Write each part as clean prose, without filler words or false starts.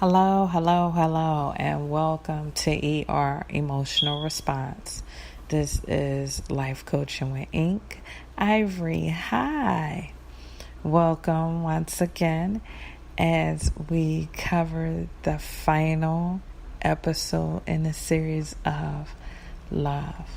Hello, hello, hello, and welcome to ER Emotional Response. This is Life Coaching with Ink. Ivory, hi. Welcome once again as we cover the final episode in the series of Love.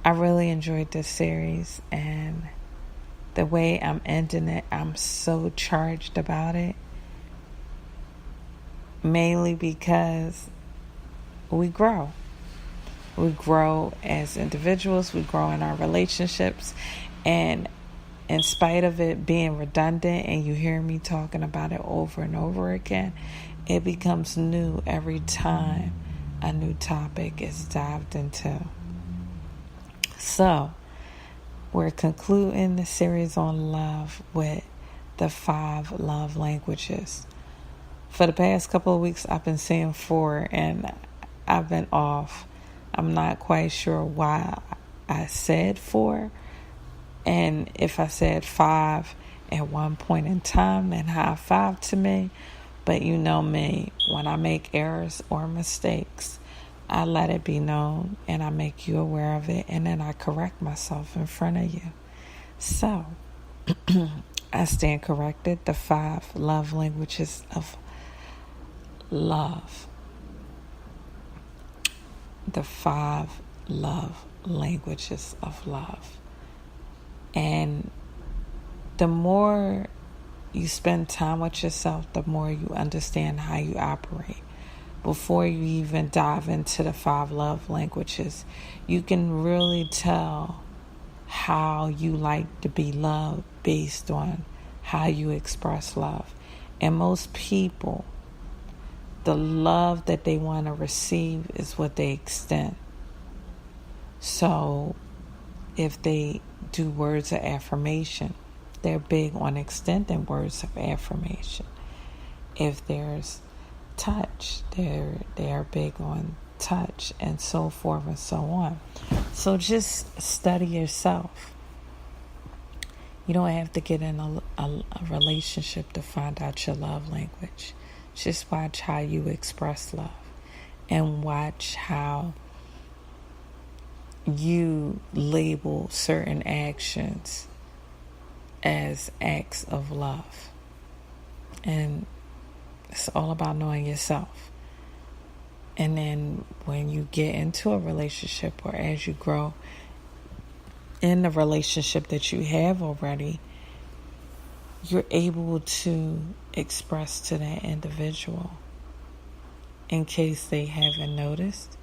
I really enjoyed this series, and the way I'm ending it, I'm so charged about it. Mainly because we grow. We grow as individuals, we grow in our relationships, and in spite of it being redundant and you hear me talking about it over and over again, it becomes new every time a new topic is dived into. So, we're concluding the series on love with the 5 love languages. For the past couple of weeks, I've been saying 4, and I've been off. I'm not quite sure why I said 4, and if I said 5 at one point in time, then high five to me. But you know me, when I make errors or mistakes, I let it be known, and I make you aware of it, and then I correct myself in front of you. So, I stand corrected. The 5 love languages of love. The 5 love languages of love. And the more you spend time with yourself, the more you understand how you operate. Before you even dive into the 5 love languages, you can really tell how you like to be loved based on how you express love. And most people, the love that they want to receive is what they extend. So if they do words of affirmation, they're big on extending words of affirmation. If there's touch, they're big on touch, and so forth and so on. So just study yourself. You don't have to get in a relationship to find out your love language. Just watch how you express love, and watch how you label certain actions as acts of love. And it's all about knowing yourself. And then when you get into a relationship, or as you grow in the relationship that you have already, you're able to express to that individual, in case they haven't noticed,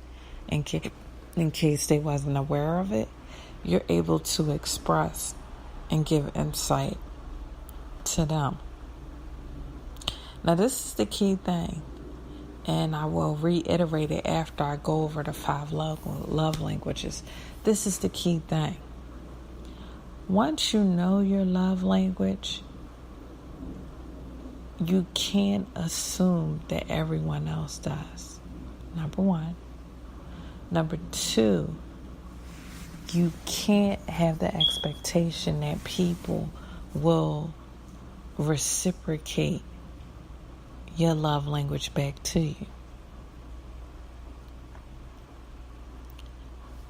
in case they wasn't aware of it, you're able to express and give insight to them. Now, this is the key thing, and I will reiterate it after I go over the 5 love languages. This is the key thing. Once you know your love language, you can't assume that everyone else does. Number 1. Number 2, you can't have the expectation that people will reciprocate your love language back to you.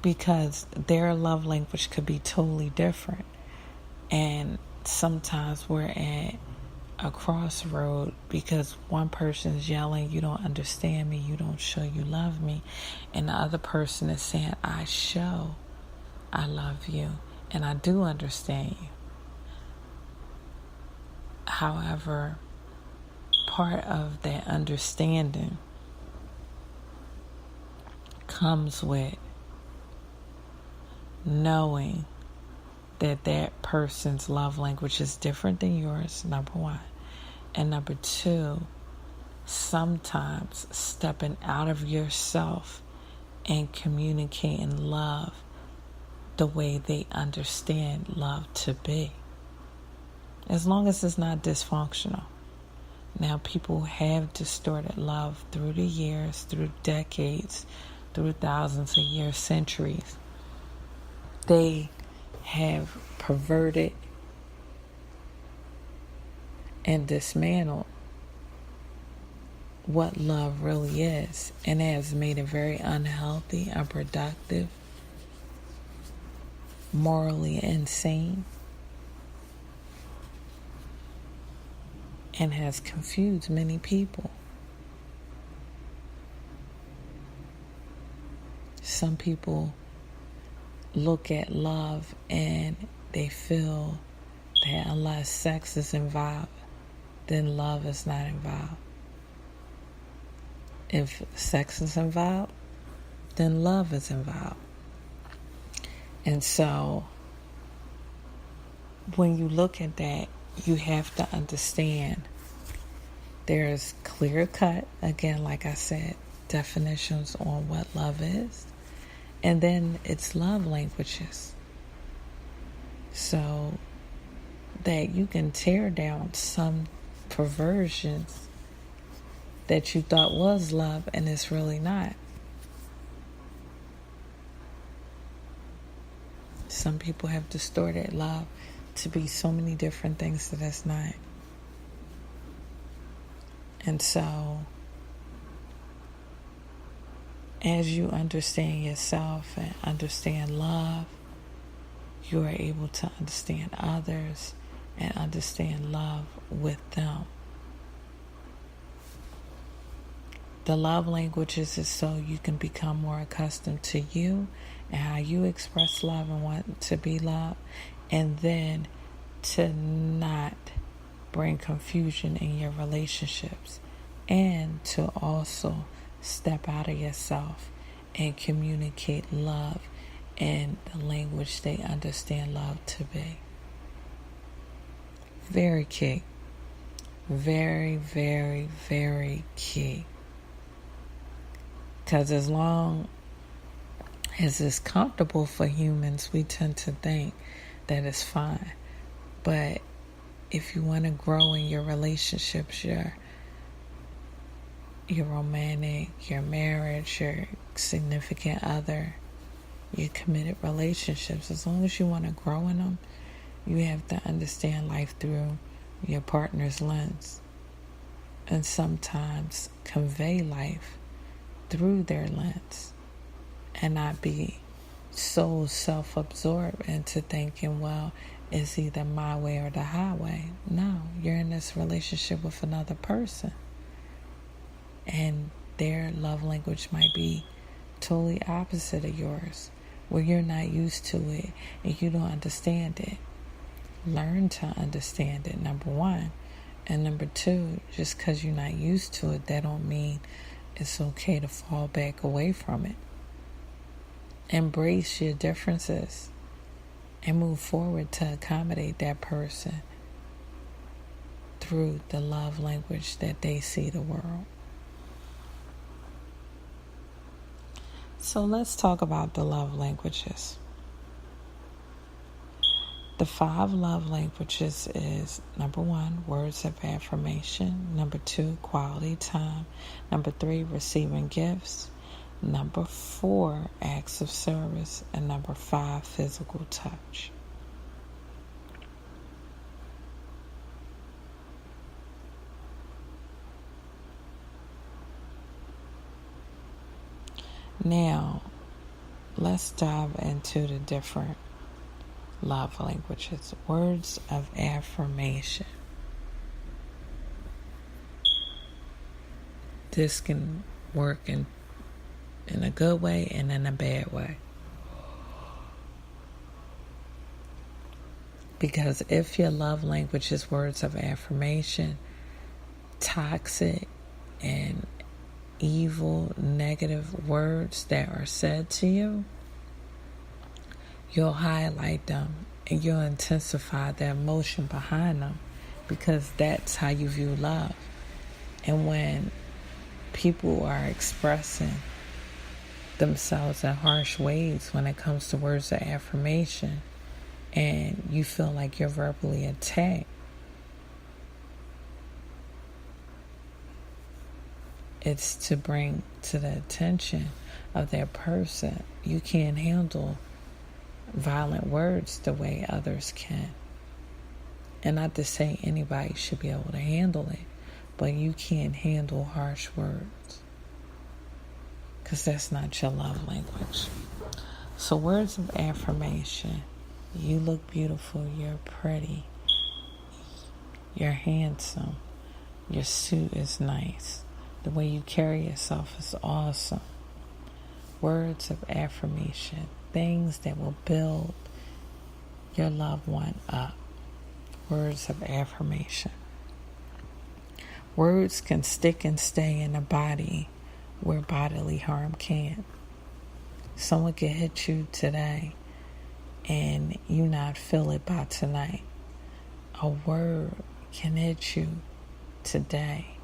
Because their love language could be totally different. And sometimes we're at a crossroad because one person's yelling, "You don't understand me, you don't show you love me," and the other person is saying, "I show I love you and I do understand you." However, part of that understanding comes with knowing that that person's love language is different than yours, number 1. And number 2, sometimes stepping out of yourself and communicating love the way they understand love to be. As long as it's not dysfunctional. Now, people have distorted love through the years, through decades, through thousands of years, centuries. They have perverted and dismantled what love really is, and it has made it very unhealthy, unproductive, morally insane, and has confused many people. Some people look at love and they feel that unless sex is involved, then love is not involved. If sex is involved, then love is involved. And so when you look at that, you have to understand there's clear cut, again, like I said, definitions on what love is. And then it's love languages. So that you can tear down some perversions that you thought was love and it's really not. Some people have distorted love to be so many different things that it's not. And so, as you understand yourself and understand love, you are able to understand others and understand love with them. The love languages is so you can become more accustomed to you and how you express love and want to be loved, and then to not bring confusion in your relationships, and to also step out of yourself and communicate love in the language they understand love to be. Very key. Very, very, very key. Because as long as it's comfortable for humans, we tend to think that it's fine. But if you want to grow in your relationships, your romantic, your marriage, your significant other, your committed relationships, as long as you want to grow in them, you have to understand life through your partner's lens, and sometimes convey life through their lens, and not be so self-absorbed into thinking, well, it's either my way or the highway. No, you're in this relationship with another person, and their love language might be totally opposite of yours, where you're not used to it and you don't understand it. Learn to understand it, number one. And number two, just because you're not used to it, that don't mean it's okay to fall back away from it. Embrace your differences and move forward to accommodate that person through the love language that they see the world. So let's talk about the love languages. The 5 love languages is, number 1, words of affirmation. Number 2, quality time. Number 3, receiving gifts. Number 4, acts of service. And number 5, physical touch. Now, let's dive into the different love languages. Words of affirmation. This can work in a good way and in a bad way. Because if your love language is words of affirmation, toxic and evil, negative words that are said to you, you'll highlight them and you'll intensify the emotion behind them, because that's how you view love. And when people are expressing themselves in harsh ways when it comes to words of affirmation, and you feel like you're verbally attacked, it's to bring to the attention of that person, you can't handle violent words the way others can. And not to say anybody should be able to handle it, but you can't handle harsh words because that's not your love language. So words of affirmation: you look beautiful, you're pretty, you're handsome, your suit is nice, the way you carry yourself is awesome. Words of affirmation: things that will build your loved one up. Words of affirmation. Words can stick and stay in the body where bodily harm can't. Someone can hit you today and you not feel it by tonight. A word can hit you today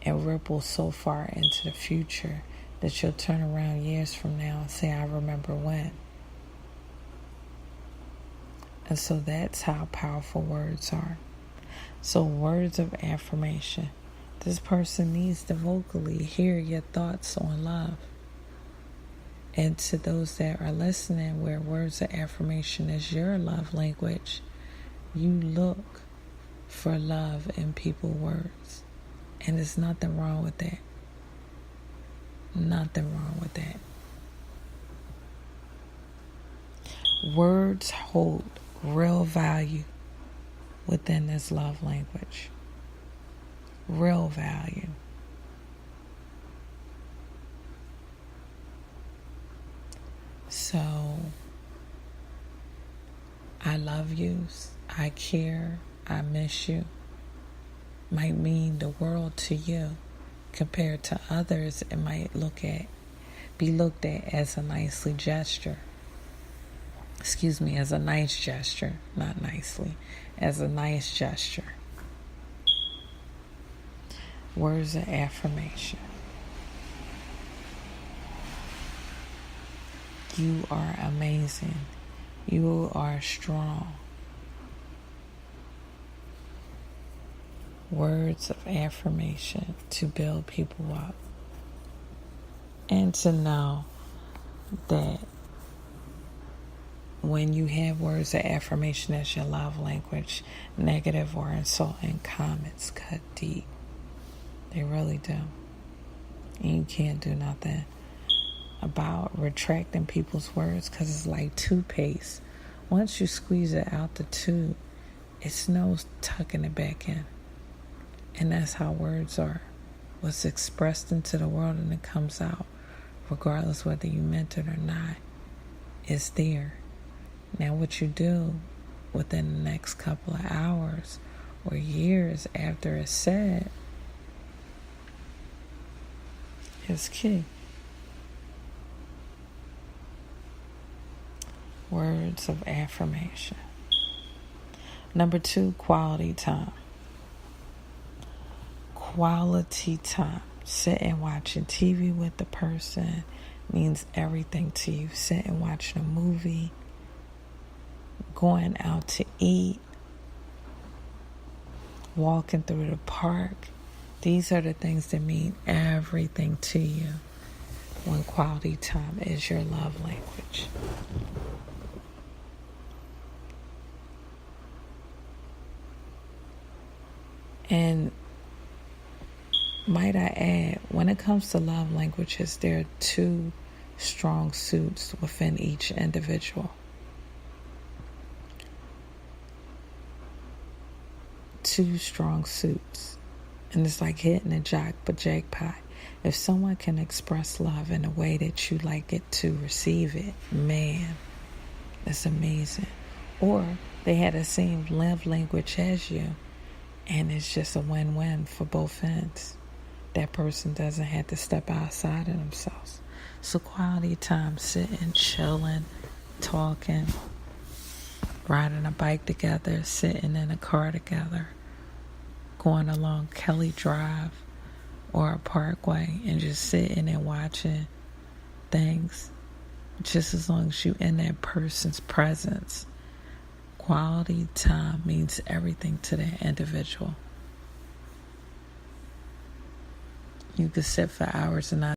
and ripple so far into the future that you'll turn around years from now and say, I remember when. And so that's how powerful words are. So words of affirmation. This person needs to vocally hear your thoughts on love. And to those that are listening, where words of affirmation is your love language, you look for love in people's words. And there's nothing wrong with that. Nothing wrong with that. Words hold real value within this love language. Real value. So, I love you, I care, I miss you might mean the world to you. Compared to others, it might be looked at as a nicely gesture. As a nice gesture, not nicely, as a nice gesture. Words of affirmation. You are amazing. You are strong. Words of affirmation to build people up. And to know that when you have words of affirmation as your love language, negative or insulting comments cut deep. They really do. And you can't do nothing about retracting people's words, because it's like toothpaste. Once you squeeze it out the tube, it's no tucking it back in. And that's how words are. What's expressed into the world and it comes out, regardless whether you meant it or not, is there. Now what you do within the next couple of hours or years after it's said is key. Words of affirmation. Number 2, quality time. Quality time. Sitting watching TV with the person means everything to you. Sitting watching a movie, going out to eat, walking through the park. These are the things that mean everything to you when quality time is your love language. And might I add, when it comes to love languages, there are 2 strong suits within each individual. 2 strong suits. And it's like hitting a jackpot. If someone can express love in a way that you like it to receive it, man, that's amazing. Or they had the same love language as you, and it's just a win-win for both ends. That person doesn't have to step outside of themselves. So quality time, sitting, chilling, talking, riding a bike together, sitting in a car together, going along Kelly Drive or a parkway and just sitting and watching things, just as long as you're in that person's presence. Quality time means everything to that individual. You could sit for hours and not